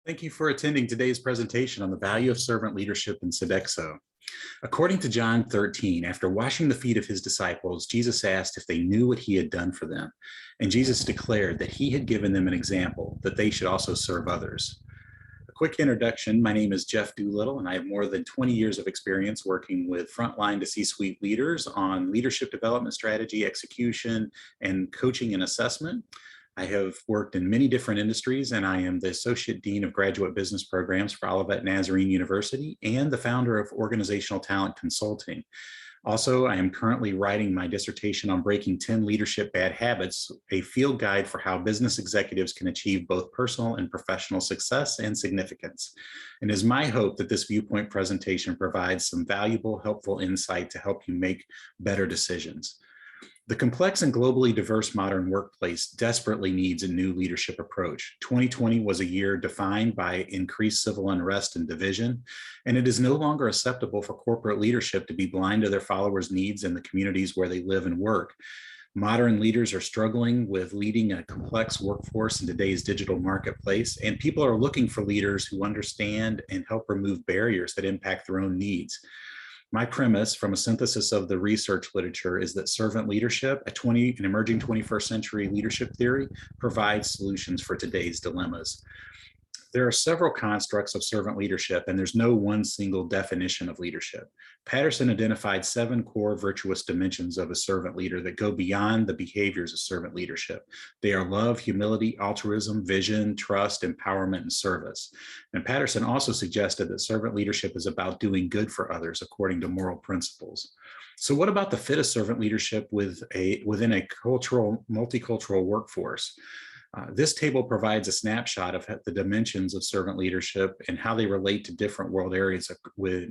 Thank you for attending today's presentation on the value of servant leadership in Sodexo. According to John 13, after washing the feet of his disciples, Jesus asked if they knew what he had done for them. And Jesus declared that he had given them an example, that they should also serve others. A quick introduction, my name is Jeff Doolittle, and I have more than 20 years of experience working with frontline to C-suite leaders on leadership development strategy, execution, and coaching and assessment. I have worked in many different industries, and I am the Associate Dean of Graduate Business Programs for Olivet Nazarene University and the founder of Organizational Talent Consulting. Also, I am currently writing my dissertation on Breaking 10 Leadership Bad Habits, a field guide for how business executives can achieve both personal and professional success and significance. And it is my hope that this viewpoint presentation provides some valuable, helpful insight to help you make better decisions. The complex and globally diverse modern workplace desperately needs a new leadership approach. 2020 was a year defined by increased civil unrest and division, and it is no longer acceptable for corporate leadership to be blind to their followers' needs in the communities where they live and work. Modern leaders are struggling with leading a complex workforce in today's digital marketplace, and people are looking for leaders who understand and help remove barriers that impact their own needs. My premise from a synthesis of the research literature is that servant leadership, an emerging 21st century leadership theory, provides solutions for today's dilemmas. There are several constructs of servant leadership, and there's no one single definition of leadership. Patterson identified 7 core virtuous dimensions of a servant leader that go beyond the behaviors of servant leadership. They are love, humility, altruism, vision, trust, empowerment, and service. And Patterson also suggested that servant leadership is about doing good for others according to moral principles. So what about the fit of servant leadership within a multicultural workforce? This table provides a snapshot of the dimensions of servant leadership and how they relate to different world areas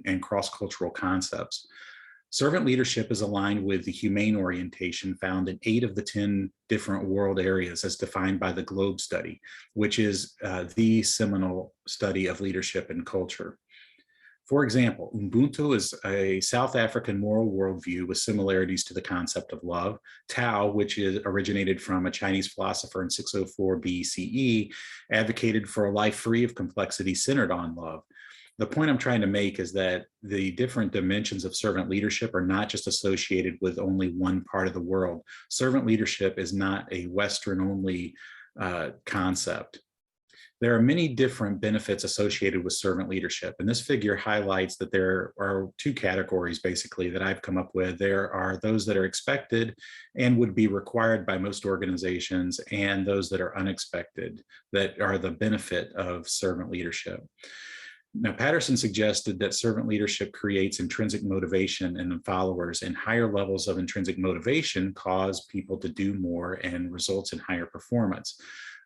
and cross-cultural concepts. Servant leadership is aligned with the humane orientation found in 8 of the 10 different world areas as defined by the Globe Study, which is the seminal study of leadership and culture. For example, Ubuntu is a South African moral worldview with similarities to the concept of love. Tao, which originated from a Chinese philosopher in 604 BCE, advocated for a life free of complexity centered on love. The point I'm trying to make is that the different dimensions of servant leadership are not just associated with only one part of the world. Servant leadership is not a Western-only concept. There are many different benefits associated with servant leadership, and this figure highlights that there are 2 categories basically that I've come up with. There are those that are expected and would be required by most organizations, and those that are unexpected that are the benefit of servant leadership. Now, Patterson suggested that servant leadership creates intrinsic motivation in the followers, and higher levels of intrinsic motivation cause people to do more and results in higher performance.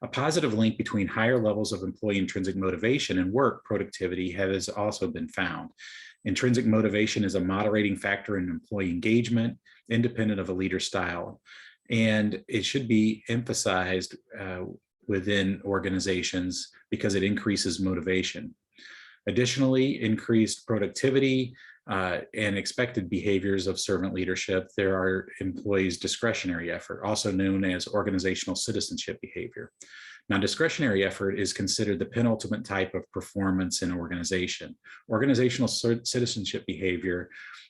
A positive link between higher levels of employee intrinsic motivation and work productivity has also been found. Intrinsic motivation is a moderating factor in employee engagement, independent of a leader's style, and it should be emphasized within organizations because it increases motivation. Additionally, increased productivity and expected behaviors of servant leadership, there are employees' discretionary effort, also known as organizational citizenship behavior. Now, discretionary effort is considered the penultimate type of performance in an organization. Organizational citizenship behavior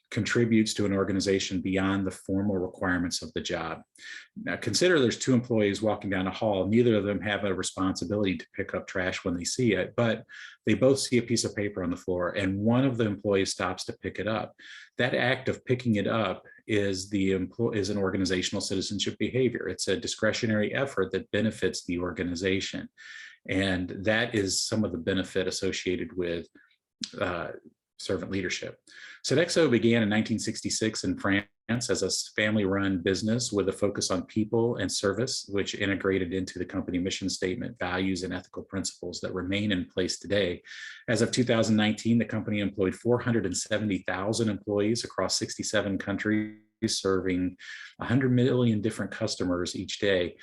contributes to an organization beyond the formal requirements of the job. Now, consider there's 2 employees walking down a hall. Neither of them have a responsibility to pick up trash when they see it, but they both see a piece of paper on the floor, and one of the employees stops to pick it up. That act of picking it up is an organizational citizenship behavior. It's a discretionary effort that benefits the organization, and that is some of the benefit associated with servant leadership. Sodexo began in 1966 in France as a family-run business with a focus on people and service, which integrated into the company mission statement, values, and ethical principles that remain in place today. As of 2019, the company employed 470,000 employees across 67 countries, serving 100 million different customers each day.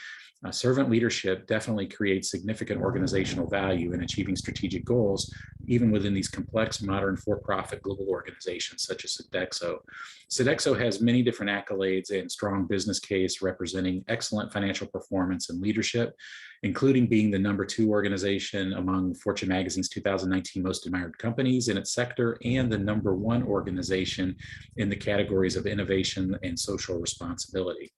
Servant leadership definitely creates significant organizational value in achieving strategic goals, even within these complex, modern, for-profit global organizations such as Sodexo. Sodexo has many different accolades and strong business case representing excellent financial performance and leadership, including being the #2 organization among Fortune Magazine's 2019 Most Admired Companies in its sector and the #1 organization in the categories of innovation and social responsibility.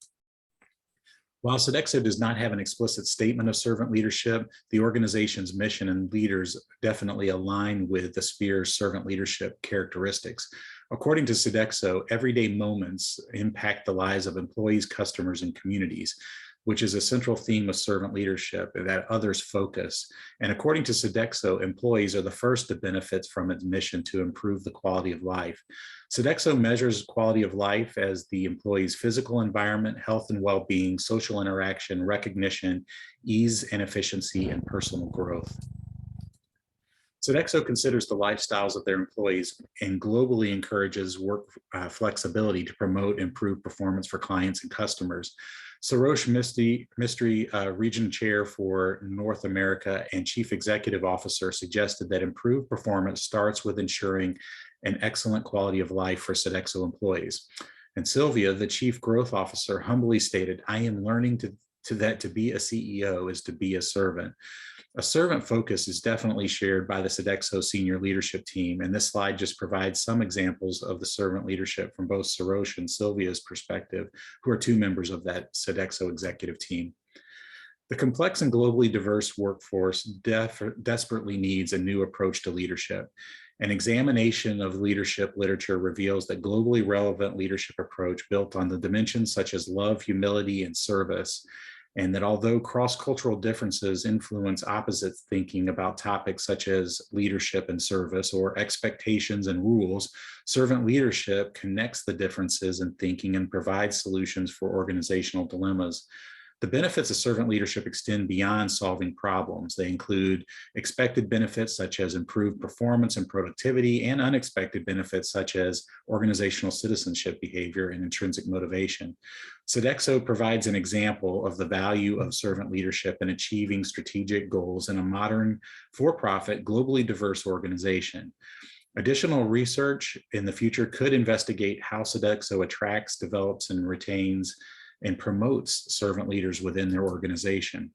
While Sodexo does not have an explicit statement of servant leadership, the organization's mission and leaders definitely align with the sphere's servant leadership characteristics. According to Sodexo, everyday moments impact the lives of employees, customers, and communities, which is a central theme of servant leadership that others focus. And according to Sodexo, employees are the first to benefit from its mission to improve the quality of life. Sodexo measures quality of life as the employee's physical environment, health and well-being, social interaction, recognition, ease and efficiency, and personal growth. Sodexo considers the lifestyles of their employees and globally encourages work flexibility to promote improved performance for clients and customers. Sarosh Mistry, Region Chair for North America and Chief Executive Officer, suggested that improved performance starts with ensuring an excellent quality of life for Sodexo employees. And Sylvia, the Chief Growth Officer, humbly stated, "I am learning that to be a CEO is to be a servant." A servant focus is definitely shared by the Sodexo senior leadership team, and this slide just provides some examples of the servant leadership from both Sarosh and Sylvia's perspective, who are 2 members of that Sodexo executive team. The complex and globally diverse workforce desperately needs a new approach to leadership. An examination of leadership literature reveals that globally relevant leadership approach built on the dimensions such as love, humility, and service, and that although cross-cultural differences influence opposite thinking about topics such as leadership and service or expectations and rules, servant leadership connects the differences in thinking and provides solutions for organizational dilemmas. The benefits of servant leadership extend beyond solving problems. They include expected benefits such as improved performance and productivity, and unexpected benefits such as organizational citizenship behavior and intrinsic motivation. Sodexo provides an example of the value of servant leadership in achieving strategic goals in a modern, for-profit, globally diverse organization. Additional research in the future could investigate how Sodexo attracts, develops, and retains and promotes servant leaders within their organization.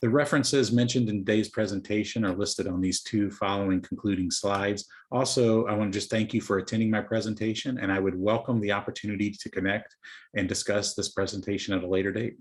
The references mentioned in today's presentation are listed on these 2 following concluding slides. Also, I want to just thank you for attending my presentation, and I would welcome the opportunity to connect and discuss this presentation at a later date.